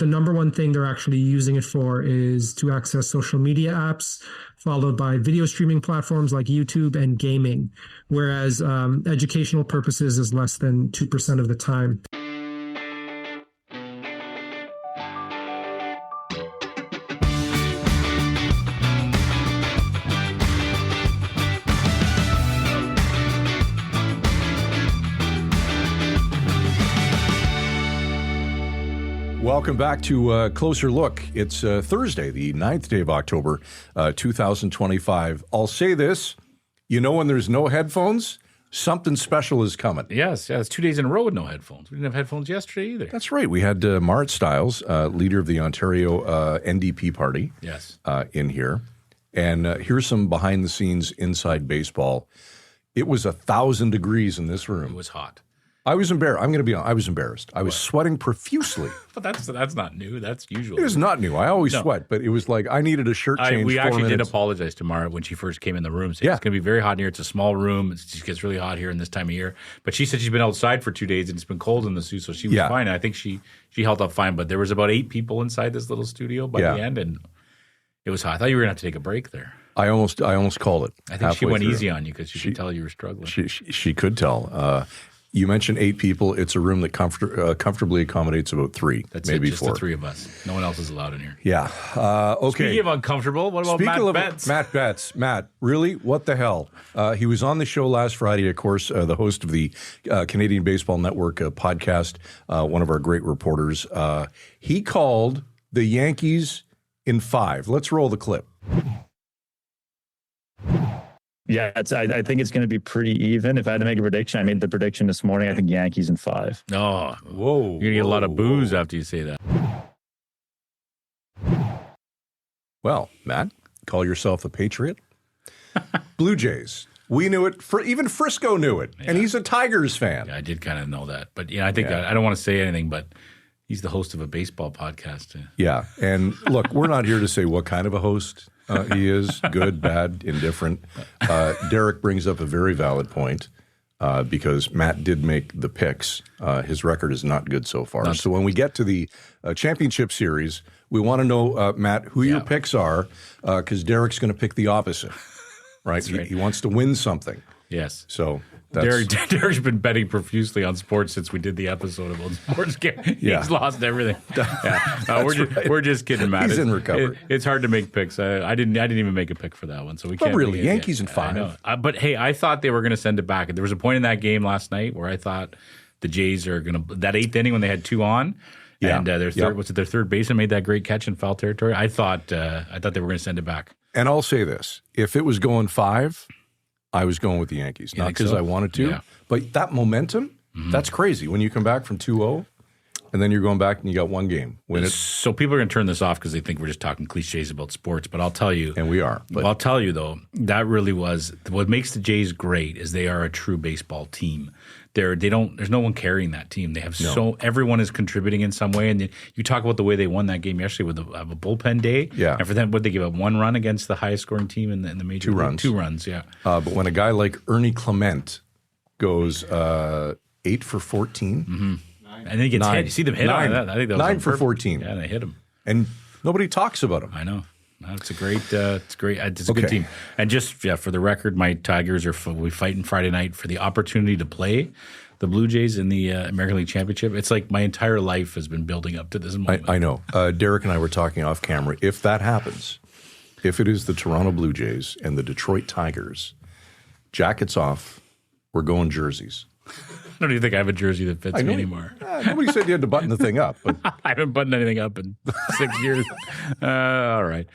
the number one thing they're actually using it for is to access social media apps, followed by video streaming platforms like YouTube and gaming, whereas educational purposes is less than 2% of the time. Welcome back to Closer Look. It's Thursday, the 9th day of October, 2025. I'll say this, when there's no headphones, something special is coming. Yes, it's 2 days in a row with no headphones. We didn't have headphones yesterday either. That's right. We had Marit Stiles, leader of the Ontario NDP party, in here. And here's some behind the scenes inside baseball. It was 1,000 degrees in this room. It was hot. I was embarrassed. I'm going to be honest. I was embarrassed. I was sweating profusely. But that's not new. That's usual. It is not new. I always sweat, but it was like I needed a shirt change. We actually did apologize to Mara when she first came in the room. Saying, it's going to be very hot in here. It's a small room. It gets really hot here in this time of year. But she said she's been outside for 2 days and it's been cold in the suit, so she was fine. I think she held up fine. But there was about 8 people inside this little studio by the end, and it was hot. I thought you were going to have to take a break there. I almost called it. I think she went easy on you because she could tell you were struggling. She could tell. You mentioned 8 people. It's a room that comfortably accommodates about 3, maybe just 4. The 3 of us. No one else is allowed in here. Yeah. Okay. Speaking of uncomfortable, what about Matt Betts? Matt Betts. Matt, really? What the hell? He was on the show last Friday, of course, the host of the Canadian Baseball Network podcast, one of our great reporters. He called the Yankees in 5. Let's roll the clip. Yeah, I think it's going to be pretty even. If I had to make a prediction, I made the prediction this morning. I think Yankees in 5. Oh, whoa. You're going to get a lot of boos after you say that. Well, Matt, call yourself a Patriot. Blue Jays. We knew it. Even Frisco knew it. Yeah. And he's a Tigers fan. Yeah, I did kind of know that. But, I think I don't want to say anything, but he's the host of a baseball podcast. Yeah. And look, we're not here to say what kind of a host he is, good, bad, indifferent. Derek brings up a very valid point because Matt did make the picks. His record is not good so far. So when we get to the championship series, we want to know, Matt, who your picks are because Derek's going to pick the opposite, right? He wants to win something. Yes. So Derek's been betting profusely on sports since we did the episode about sports. He's lost everything. We're just kidding, Matt. He's in recovery. It's hard to make picks. I didn't even make a pick for that one, so we can't. But really, Yankees in 5. But hey, I thought they were going to send it back. There was a point in that game last night where I thought the Jays are going to that 8th inning when they had 2 on. Yeah. And their third baseman made that great catch in foul territory. I thought they were going to send it back. And I'll say this: if it was going 5. I was going with the Yankees, not because I wanted to, but that momentum, that's crazy. When you come back from 2-0 and then you're going back and you got 1 game. So people are going to turn this off because they think we're just talking cliches about sports, but I'll tell you. And we are. But I'll tell you, though, that really was – what makes the Jays great is they are a true baseball team. There's no one carrying that team. They have everyone is contributing in some way. And you talk about the way they won that game yesterday with a bullpen day. Yeah. And for them, they give up 1 run against the highest scoring team in the major 2 league? runs. 2 runs, yeah. But when a guy like Ernie Clement goes 8 for 14. Mm-hmm. And then he gets hit. You see them hit on that. I think that was 9 for 14. Yeah, they hit him. And nobody talks about him. I know. No, it's a great. It's great. It's a good team. And just for the record, my Tigers are we fighting Friday night for the opportunity to play the Blue Jays in the American League Championship. It's like my entire life has been building up to this moment. I know. Derek and I were talking off camera. If that happens, if it is the Toronto Blue Jays and the Detroit Tigers, jackets off, we're going jerseys. I don't even think I have a jersey that fits me anymore. Nobody said you had to button the thing up. But I haven't buttoned anything up in 6 years. All right.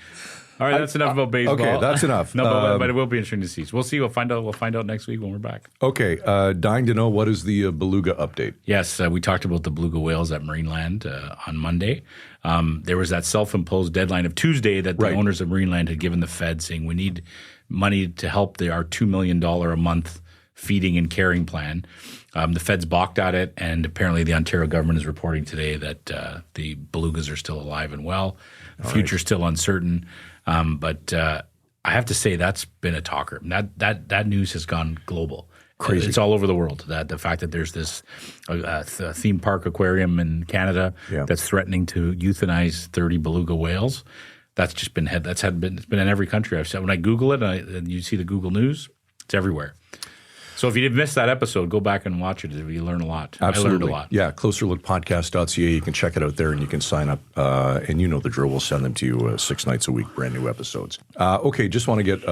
All right, that's enough about baseball. Okay, that's enough. No, but it will be interesting to see. So we'll see. We'll find out next week when we're back. Okay, dying to know, what is the beluga update? Yes, we talked about the beluga whales at Marineland on Monday. There was that self-imposed deadline of Tuesday that the owners of Marineland had given the Fed, saying we need money to help our $2 million a month feeding and caring plan. The Fed's balked at it, and apparently the Ontario government is reporting today that the belugas are still alive and well. The future's still uncertain. But I have to say that's been a talker. That news has gone global. Crazy. It's all over the world. That the fact that there's this theme park aquarium in Canada that's threatening to euthanize 30 beluga whales. That's just been it's been in every country I've said. When I Google it and you see the Google News, it's everywhere. So if you did miss that episode, go back and watch it. You learn a lot. Absolutely. I learned a lot. Yeah, closerlookpodcast.ca. You can check it out there and you can sign up. And you know the drill. We'll send them to you 6 nights a week, brand new episodes. Okay, just want to get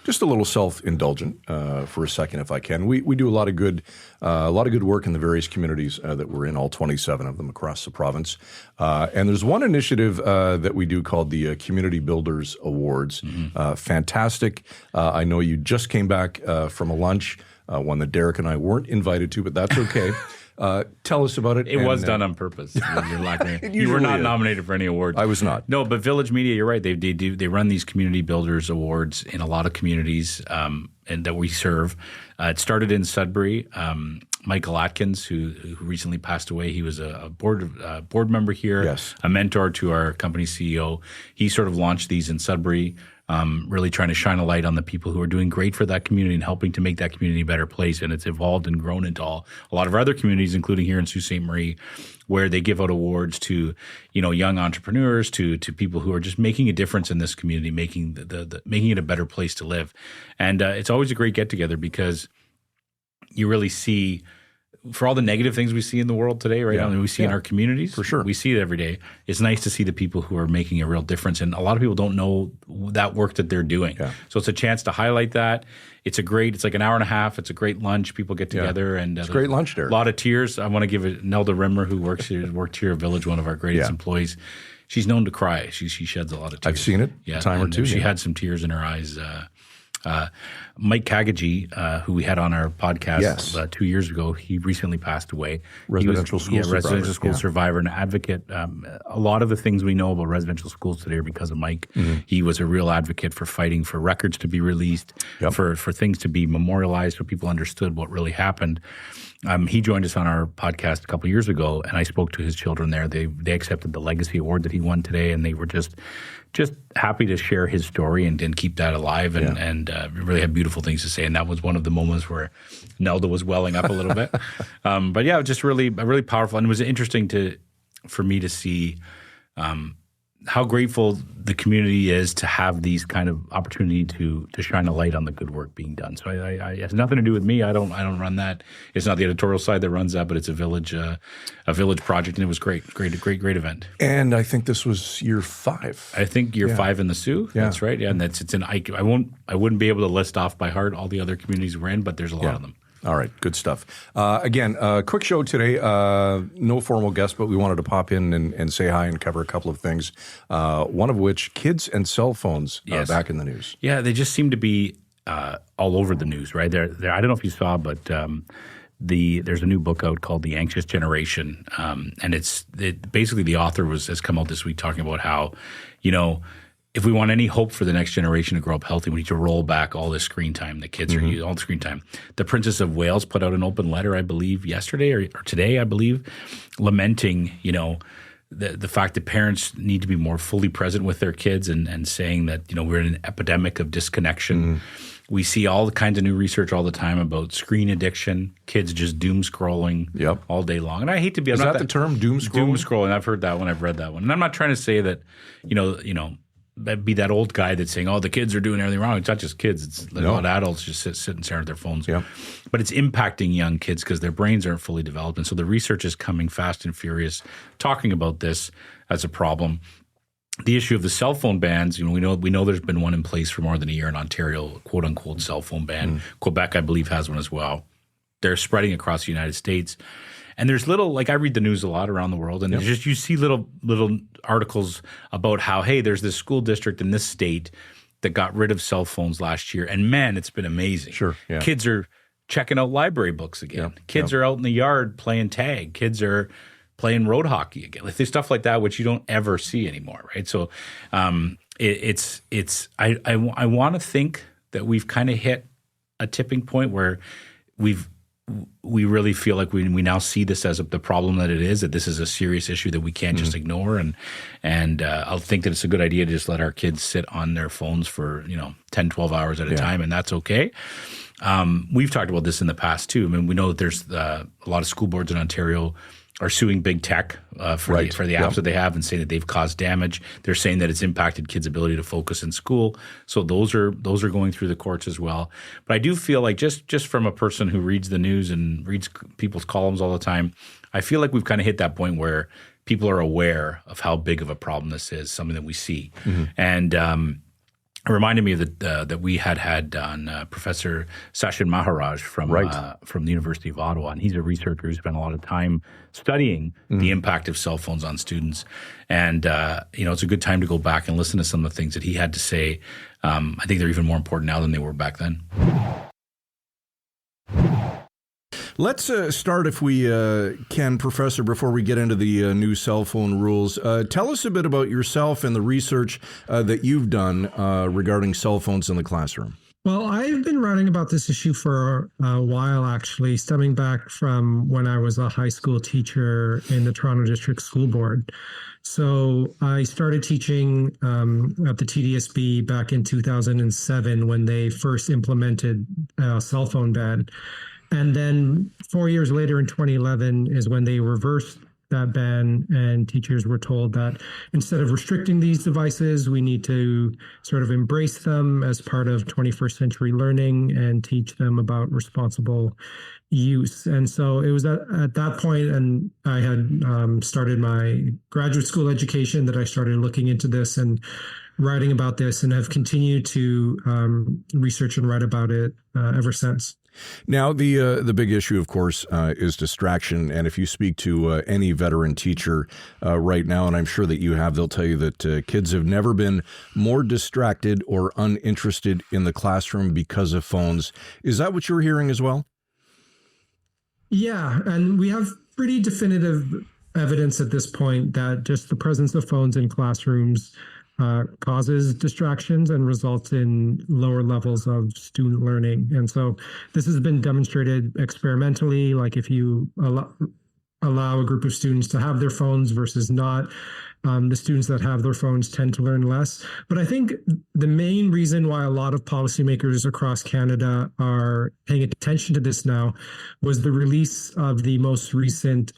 just a little self-indulgent for a second if I can. We do a lot of good work in the various communities that we're in, all 27 of them across the province. And there's one initiative that we do called the Community Builders Awards. Fantastic. I know you just came back from a lunch. One that Derek and I weren't invited to, but that's okay. Tell us about it. It was done on purpose. You're laughing. You were not nominated for any awards. I was not. No, but Village Media, you're right. They run these Community Builders Awards in a lot of communities and that we serve. It started in Sudbury. Michael Atkins, who recently passed away, he was a board member here, a mentor to our company CEO. He sort of launched these in Sudbury. Really trying to shine a light on the people who are doing great for that community and helping to make that community a better place. And it's evolved and grown into a lot of other communities, including here in Sault Ste. Marie, where they give out awards to, young entrepreneurs, to people who are just making a difference in this community, making making it a better place to live. And it's always a great get together because you really see, for all the negative things we see in the world today, right? I mean, we see in our communities. For sure. We see it every day. It's nice to see the people who are making a real difference. And a lot of people don't know that work that they're doing. Yeah. So it's a chance to highlight that. It's like an hour and a half. It's a great lunch. People get together. And it's a great lunch there. A lot of tears. I want to give it Nelda Rimmer, who worked here at Village, one of our greatest employees. She's known to cry. She sheds a lot of tears. I've seen it a time or two. She had some tears in her eyes. Mike Kagaji, who we had on our podcast 2 years ago, he recently passed away. Residential school survivor and advocate. A lot of the things we know about residential schools today are because of Mike. He was a real advocate for fighting for records to be released, for things to be memorialized so people understood what really happened. He joined us on our podcast a couple of years ago, and I spoke to his children there. They accepted the Legacy Award that he won today, and they were just happy to share his story and keep that alive and really had beautiful things to say. And that was one of the moments where Nelda was welling up a little bit. But yeah, just really powerful. And it was interesting for me to see how grateful the community is to have these kind of opportunity to shine a light on the good work being done. So it has nothing to do with me. I don't run that. It's not the editorial side that runs that, but it's a village project, and it was great event. And I think this was year 5. I think year 5 in the Sioux. Yeah. That's right. Yeah, and it's in. I wouldn't be able to list off by heart all the other communities we're in, but there's a lot of them. All right, good stuff. Again, quick show today. No formal guest, but we wanted to pop in and say hi and cover a couple of things. One of which, kids and cell phones back in the news. Yeah, they just seem to be all over the news, right? They're I don't know if you saw, but there's a new book out called The Anxious Generation, and basically the author has come out this week talking about how, if we want any hope for the next generation to grow up healthy, we need to roll back all this screen time that kids are using, all the screen time. The Princess of Wales put out an open letter, I believe, yesterday or today, I believe, lamenting, the fact that parents need to be more fully present with their kids and saying that, we're in an epidemic of disconnection. We see all kinds of new research all the time about screen addiction, kids just doom scrolling all day long. And I hate to be... Is that the term, doom scrolling? Doom scrolling. I've heard that one. I've read that one. And I'm not trying to say that, be that old guy that's saying, the kids are doing everything wrong. It's not just kids. It's a lot of adults just sit and stare at their phones. Yeah. But it's impacting young kids because their brains aren't fully developed. And so the research is coming fast and furious, talking about this as a problem. The issue of the cell phone bans, we know there's been one in place for more than a year in Ontario, quote unquote cell phone ban. Quebec, I believe, has one as well. They're spreading across the United States. And there's I read the news a lot around the world, and you see little articles about how, hey, there's this school district in this state that got rid of cell phones last year, and man, it's been amazing. Sure, yeah. Kids are checking out library books again. Kids are out in the yard playing tag. Kids are playing road hockey again. There's stuff like that which you don't ever see anymore, right? So, I want to think that we've kind of hit a tipping point where we really feel like we now see this as the problem that it is, that this is a serious issue that we can't just ignore. And I'll think that it's a good idea to just let our kids sit on their phones for 10, 12 hours at a time, and that's okay. We've talked about this in the past too. I mean, we know that there's a lot of school boards in Ontario are suing big tech for the apps that they have and saying that they've caused damage. They're saying that it's impacted kids' ability to focus in school. So those are going through the courts as well. But I do feel like just from a person who reads the news and reads people's columns all the time, I feel like we've kind of hit that point where people are aware of how big of a problem this is, something that we see. And it reminded me of that we had on Professor Sachin Maharaj from the University of Ottawa, and he's a researcher who spent a lot of time studying the impact of cell phones on students. And it's a good time to go back and listen to some of the things that he had to say. I think they're even more important now than they were back then. Let's start, if we can, Professor, before we get into the new cell phone rules. Tell us a bit about yourself and the research that you've done regarding cell phones in the classroom. Well, I've been writing about this issue for a while, actually, stemming back from when I was a high school teacher in the Toronto District School Board. So I started teaching at the TDSB back in 2007 when they first implemented a cell phone ban. And then 4 years later in 2011 is when they reversed that ban, and teachers were told that instead of restricting these devices, we need to sort of embrace them as part of 21st century learning and teach them about responsible use. And so it was at that point, and I had started my graduate school education, that I started looking into this and writing about this, and have continued to research and write about it ever since. Now, the big issue, of course, is distraction. And if you speak to any veteran teacher right now, and I'm sure that you have, they'll tell you that kids have never been more distracted or uninterested in the classroom because of phones. Is that what you're hearing as well? Yeah, and we have pretty definitive evidence at this point that just the presence of phones in classrooms causes distractions and results in lower levels of student learning. And so this has been demonstrated experimentally, like if you allow a group of students to have their phones versus not, the students that have their phones tend to learn less. But I think the main reason why a lot of policymakers across Canada are paying attention to this now was the release of the most recent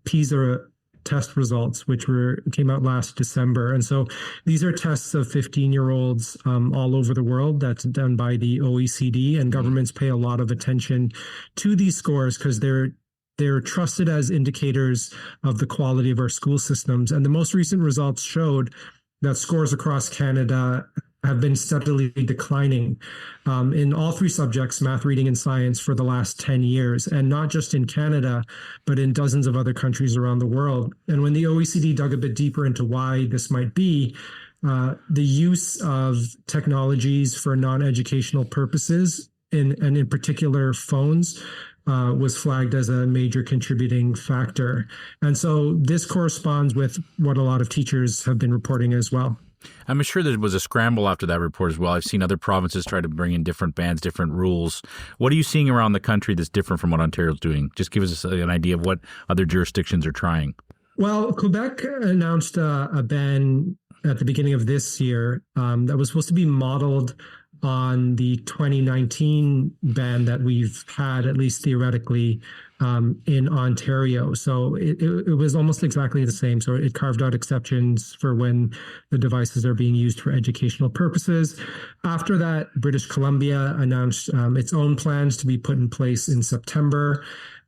PISA test results, which came out last December. And so these are tests of 15-year-olds all over the world that's done by the OECD, and governments pay a lot of attention to these scores because they're trusted as indicators of the quality of our school systems. And the most recent results showed that scores across Canada have been steadily declining in all three subjects, math, reading, and science, for the last 10 years, and not just in Canada, but in dozens of other countries around the world. And when the OECD dug a bit deeper into why this might be, the use of technologies for non-educational purposes, and in particular phones, was flagged as a major contributing factor. And so this corresponds with what a lot of teachers have been reporting as well. I'm sure there was a scramble after that report as well. I've seen other provinces try to bring in different bans, different rules. What are you seeing around the country that's different from what Ontario's doing? Just give us an idea of what other jurisdictions are trying. Well, Quebec announced a ban at the beginning of this year that was supposed to be modeled on the 2019 ban that we've had, at least theoretically, in Ontario. So it was almost exactly the same. So it carved out exceptions for when the devices are being used for educational purposes. After that, British Columbia announced its own plans to be put in place in September.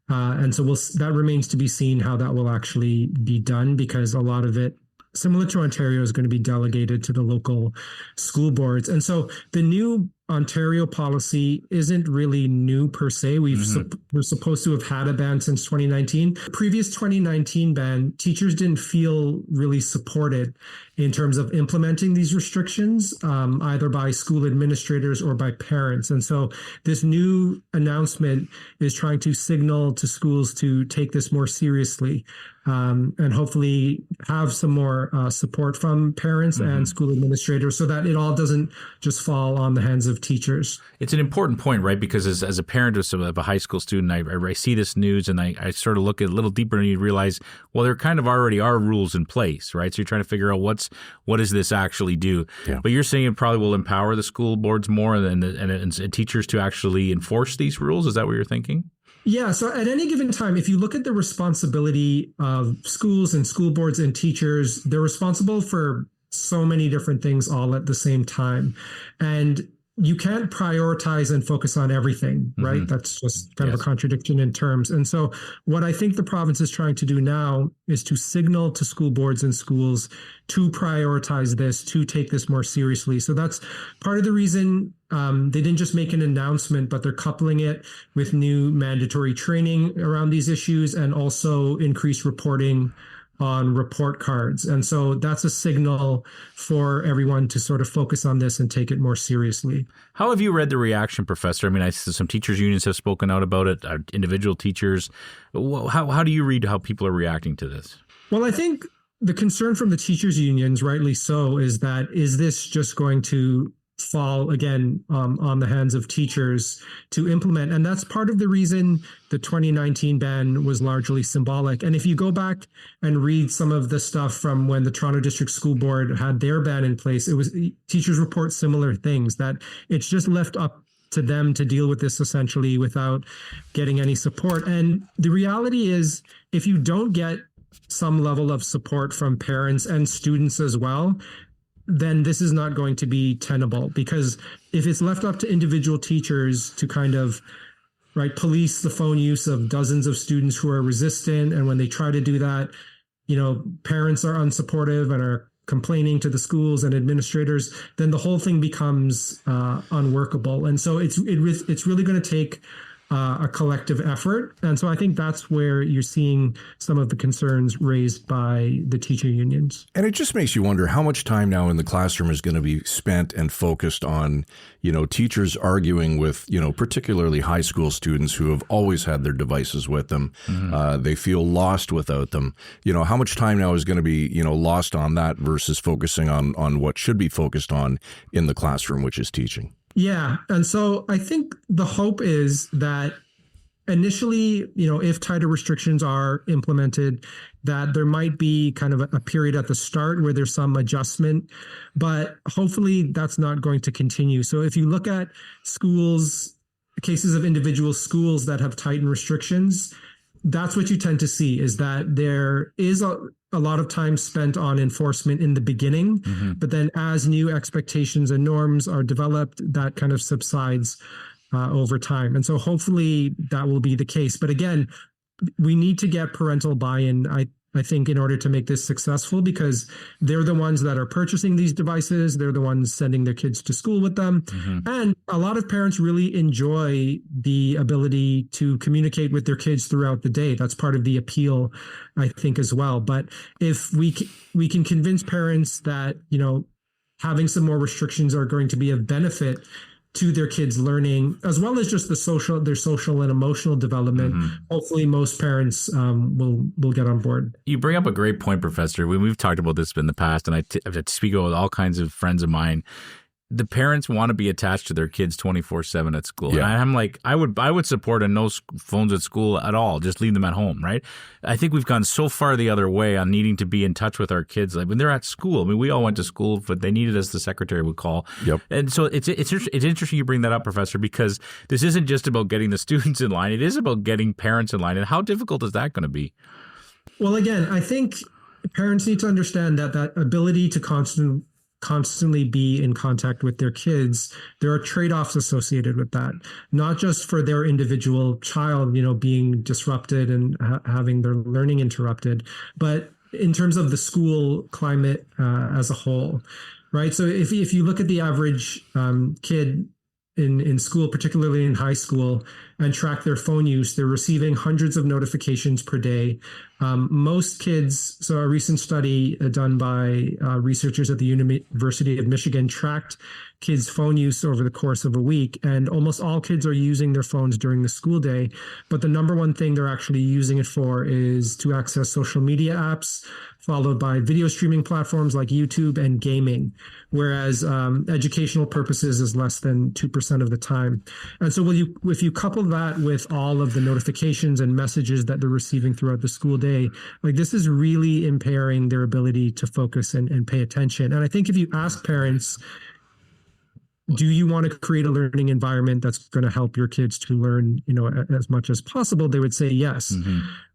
And so that remains to be seen how that will actually be done, because a lot of it, similar to Ontario, is going to be delegated to the local school boards. And so the new Ontario policy isn't really new per se. We're supposed to have had a ban since 2019. Previous 2019 ban, teachers didn't feel really supported in terms of implementing these restrictions, either by school administrators or by parents. And so this new announcement is trying to signal to schools to take this more seriously. and hopefully have some more support from parents and school administrators so that it all doesn't just fall on the hands of teachers. It's an important point, right? Because as a parent of a high school student, I see this news and I sort of look at it a little deeper and you realize, well, there kind of already are rules in place, right? So you're trying to figure out what does this actually do? Yeah. But you're saying it probably will empower the school boards more and teachers to actually enforce these rules. Is that what you're thinking? Yeah. So at any given time, if you look at the responsibility of schools and school boards and teachers, they're responsible for so many different things all at the same time. And you can't prioritize and focus on everything, right? That's just kind of a contradiction in terms. And so what I think the province is trying to do now is to signal to school boards and schools to prioritize this, to take this more seriously. So that's part of the reason they didn't just make an announcement, but they're coupling it with new mandatory training around these issues and also increased reporting on report cards. And so that's a signal for everyone to sort of focus on this and take it more seriously. How have you read the reaction, Professor? I mean, some teachers' unions have spoken out about it, individual teachers. How do you read how people are reacting to this? Well, I think the concern from the teachers' unions, rightly so, is this just going to fall again on the hands of teachers to implement? And that's part of the reason the 2019 ban was largely symbolic. And if you go back and read some of the stuff from when the Toronto District School Board had their ban in place, it was teachers report similar things, that it's just left up to them to deal with this essentially without getting any support. And the reality is, if you don't get some level of support from parents and students as well, then this is not going to be tenable, because if it's left up to individual teachers to kind of police the phone use of dozens of students who are resistant, and when they try to do that, parents are unsupportive and are complaining to the schools and administrators, then the whole thing becomes unworkable. And so it's really going to take a collective effort. And so I think that's where you're seeing some of the concerns raised by the teacher unions. And it just makes you wonder how much time now in the classroom is going to be spent and focused on, teachers arguing with, particularly high school students who have always had their devices with them. They feel lost without them. How much time now is going to be, lost on that versus focusing on what should be focused on in the classroom, which is teaching. Yeah. And so I think the hope is that initially, if tighter restrictions are implemented, that there might be kind of a period at the start where there's some adjustment, but hopefully that's not going to continue. So if you look at cases of individual schools that have tightened restrictions, that's what you tend to see, is that there is a lot of time spent on enforcement in the beginning, but then as new expectations and norms are developed, that kind of subsides over time. And so hopefully that will be the case. But again, we need to get parental buy-in, I think, in order to make this successful, because they're the ones that are purchasing these devices. They're the ones sending their kids to school with them. And a lot of parents really enjoy the ability to communicate with their kids throughout the day. That's part of the appeal, I think, as well. But if we can convince parents that, having some more restrictions are going to be of benefit to their kids' learning, as well as just their social and emotional development, hopefully most parents will get on board. You bring up a great point, Professor. We've talked about this in the past, and I speak with all kinds of friends of mine. The parents want to be attached to their kids 24/7 at school. Yeah. And I'm like, I would support a no phones at school at all. Just leave them at home, right? I think we've gone so far the other way on needing to be in touch with our kids. Like when they're at school, I mean, we all went to school, but they needed us, the secretary would call. Yep. And so it's interesting you bring that up, Professor, because this isn't just about getting the students in line. It is about getting parents in line. And how difficult is that going to be? Well, again, I think parents need to understand that ability to constantly be in contact with their kids, there are trade-offs associated with that, not just for their individual child, being disrupted and having their learning interrupted, but in terms of the school climate as a whole, right? So if you look at the average kid in school, particularly in high school, and track their phone use, they're receiving hundreds of notifications per day. Most kids, so a recent study done by researchers at the University of Michigan tracked kids' phone use over the course of a week, and almost all kids are using their phones during the school day. But the number one thing they're actually using it for is to access social media apps, followed by video streaming platforms like YouTube and gaming, whereas educational purposes is less than 2% of the time. And so if you couple that with all of the notifications and messages that they're receiving throughout the school day, like this is really impairing their ability to focus and pay attention. And I think if you ask parents, do you want to create a learning environment that's going to help your kids to learn, as much as possible? They would say yes,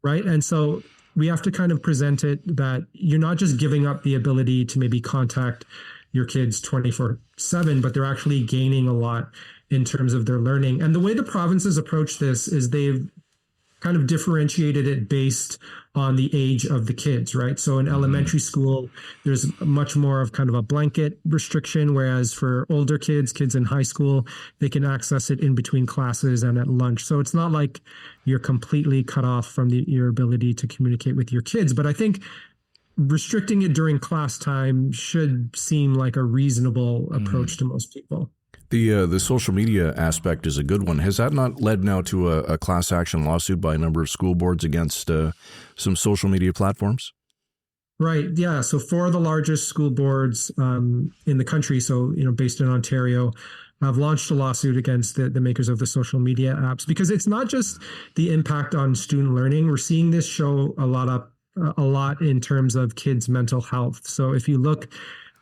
right? And so we have to kind of present it that you're not just giving up the ability to maybe contact your kids 24/7, but they're actually gaining a lot in terms of their learning. And the way the provinces approach this is they've kind of differentiated it based on the age of the kids, right? So in elementary school, there's much more of kind of a blanket restriction, whereas for older kids in high school, they can access it in between classes and at lunch. So it's not like you're completely cut off from your ability to communicate with your kids. But I think restricting it during class time should seem like a reasonable approach to most people. The social media aspect is a good one. Has that not led now to a class action lawsuit by a number of school boards against some social media platforms? Right. Yeah. So 4 of the largest school boards in the country, so based in Ontario, have launched a lawsuit against the makers of the social media apps, because it's not just the impact on student learning. We're seeing this show a lot in terms of kids' mental health. So if you look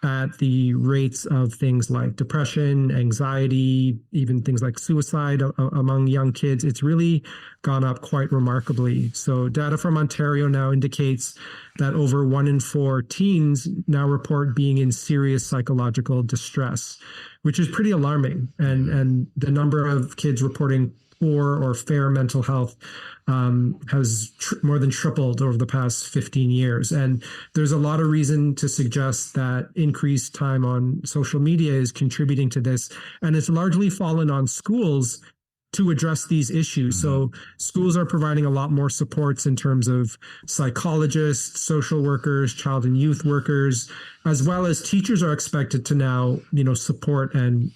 at the rates of things like depression, anxiety, even things like suicide among young kids, it's really gone up quite remarkably. So data from Ontario now indicates that over 1 in 4 teens now report being in serious psychological distress, which is pretty alarming. And the number of kids reporting poor or fair mental health has more than tripled over the past 15 years. And there's a lot of reason to suggest that increased time on social media is contributing to this. And it's largely fallen on schools to address these issues. So schools are providing a lot more supports in terms of psychologists, social workers, child and youth workers, as well as teachers are expected to now, support and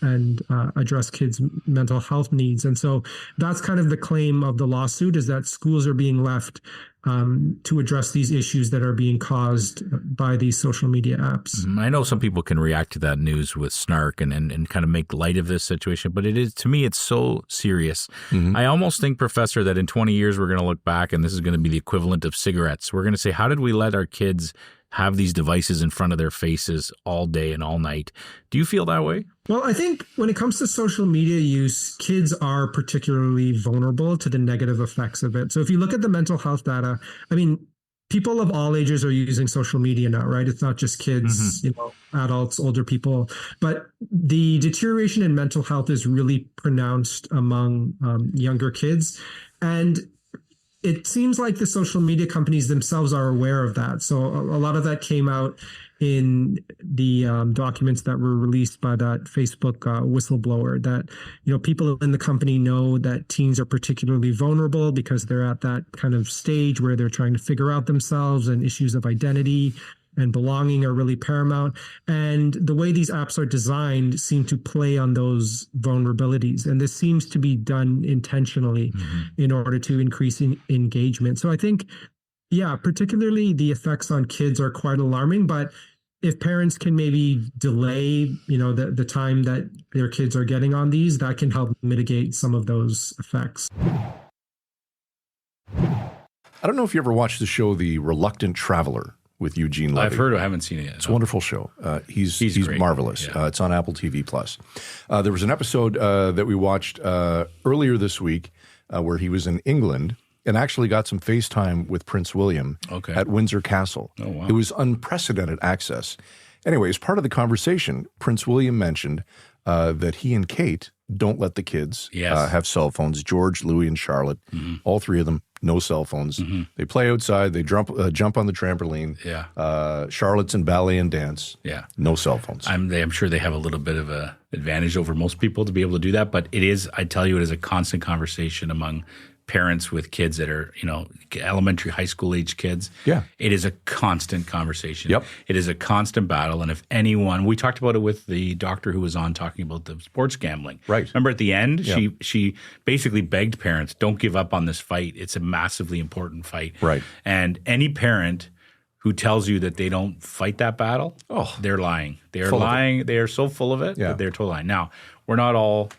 address kids' mental health needs. And so that's kind of the claim of the lawsuit, is that schools are being left to address these issues that are being caused by these social media apps. I know some people can react to that news with snark and kind of make light of this situation, but to me, it's so serious. I almost think, Professor, that in 20 years, we're going to look back and this is going to be the equivalent of cigarettes. We're going to say, how did we let our kids have these devices in front of their faces all day and all night? Do you feel that way? Well, I think when it comes to social media use, kids are particularly vulnerable to the negative effects of it. So if you look at the mental health data, people of all ages are using social media now, right? It's not just kids, adults, older people, but the deterioration in mental health is really pronounced among younger kids. And it seems like the social media companies themselves are aware of that. So a lot of that came out in the documents that were released by that Facebook whistleblower, that people in the company know that teens are particularly vulnerable because they're at that kind of stage where they're trying to figure out themselves, and issues of identity and belonging are really paramount. And the way these apps are designed seem to play on those vulnerabilities. And this seems to be done intentionally in order to increase engagement. So I think, particularly the effects on kids are quite alarming. But if parents can maybe delay, the time that their kids are getting on these, that can help mitigate some of those effects. I don't know if you ever watched the show The Reluctant Traveler with Eugene Levy. I've heard. I haven't seen it yet. It's a wonderful show. He's great. marvelous. Yeah. It's on Apple TV+. There was an episode that we watched earlier this week where he was in England and actually got some FaceTime with Prince William at Windsor Castle. Oh, wow. It was unprecedented access. Anyway, as part of the conversation, Prince William mentioned that he and Kate don't let the kids have cell phones. George, Louis, and Charlotte, all 3 of them, no cell phones. They play outside. They jump on the trampoline. Yeah. Charlottes and ballet and dance. Yeah. No cell phones. I'm sure they have a little bit of a advantage over most people to be able to do that. But it is, I tell you, it is a constant conversation among parents with kids that are, elementary, high school age kids. Yeah. It is a constant conversation. Yep. It is a constant battle. And if anyone, we talked about it with the doctor who was on talking about the sports gambling. Right. Remember at the end, she basically begged parents, don't give up on this fight. It's a massively important fight. Right. And any parent who tells you that they don't fight that battle, they're lying. They are lying. They are so full of it that they're totally lying. Now, we're not all,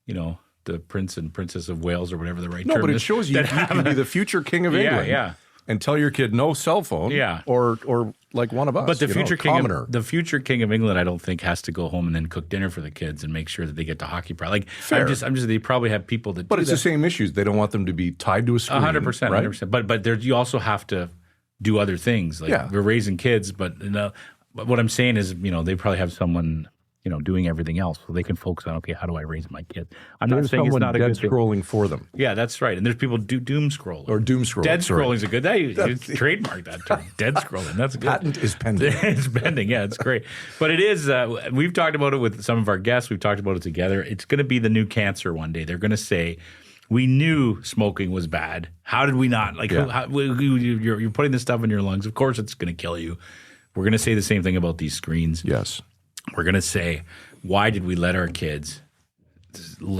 the Prince and Princess of Wales or whatever the right term is. No, but it shows you can be the future king of England. Yeah. And tell your kid no cell phone. Yeah. Or like one of us. But the future king of England, I don't think has to go home and then cook dinner for the kids and make sure that they get to hockey. Like Fair. they probably have people that. But do it's that. the same issues. They don't want them to be tied to a screen. 100%, right? 100%. But there, you also have to do other things. Like we're raising kids, but what I'm saying is, they probably have someone, doing everything else, so they can focus on, okay, how do I raise my kid? I'm not saying it's not a good thing. scrolling for them. Yeah, that's right. And there's people do doom scrolling. Or doom scrolling. Dead scrolling is a good. You trademark that term. Dead scrolling. That's good. Patent is pending. It's pending. Yeah, it's great. But it is. We've talked about it with some of our guests. We've talked about it together. It's going to be the new cancer one day. They're going to say, we knew smoking was bad. How did we not? Like, you're putting this stuff in your lungs. Of course, it's going to kill you. We're going to say the same thing about these screens. Yes. We're going to say, why did we let our kids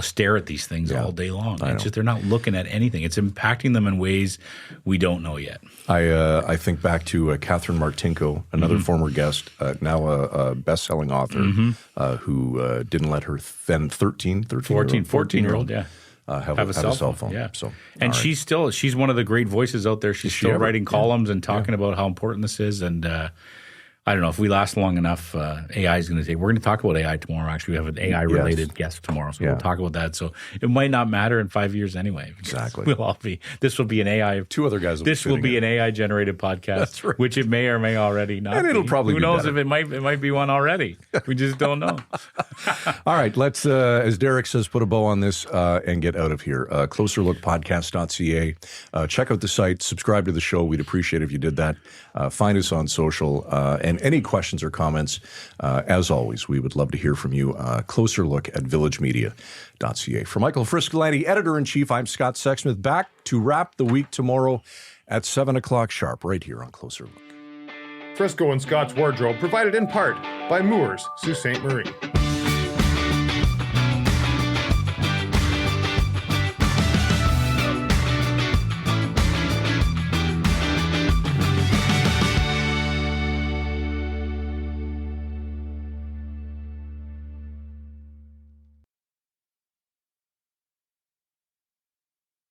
stare at these things all day long? It's just they're not looking at anything. It's impacting them in ways we don't know yet. I think back to Catherine Martinko, another former guest, now a best-selling author, who didn't let her then 14-year-old have a cell phone. Yeah. So, and she's one of the great voices out there. She's still writing columns and talking about how important this is. And I don't know if we last long enough. AI is going to take. We're going to talk about AI tomorrow. Actually, we have an AI related guest tomorrow, so we'll talk about that. So it might not matter in 5 years anyway. Exactly. We'll all be. This will be an AI. Two other guys. This will be an AI generated podcast. That's right. Which it may or may already not. And it'll probably. Who knows if it might be one already? We just don't know. All right, let's, as Derek says, put a bow on this and get out of here. Closerlookpodcast.ca. Check out the site. Subscribe to the show. We'd appreciate it if you did that. Find us on social. And any questions or comments, as always, we would love to hear from you. Closerlook@villagemedia.ca. For Michael Friscolanti, Editor-in-Chief, I'm Scott Sexsmith, back to wrap the week tomorrow at 7 o'clock sharp, right here on Closer Look. Frisco and Scott's Wardrobe provided in part by Moores, Sault Ste. Marie.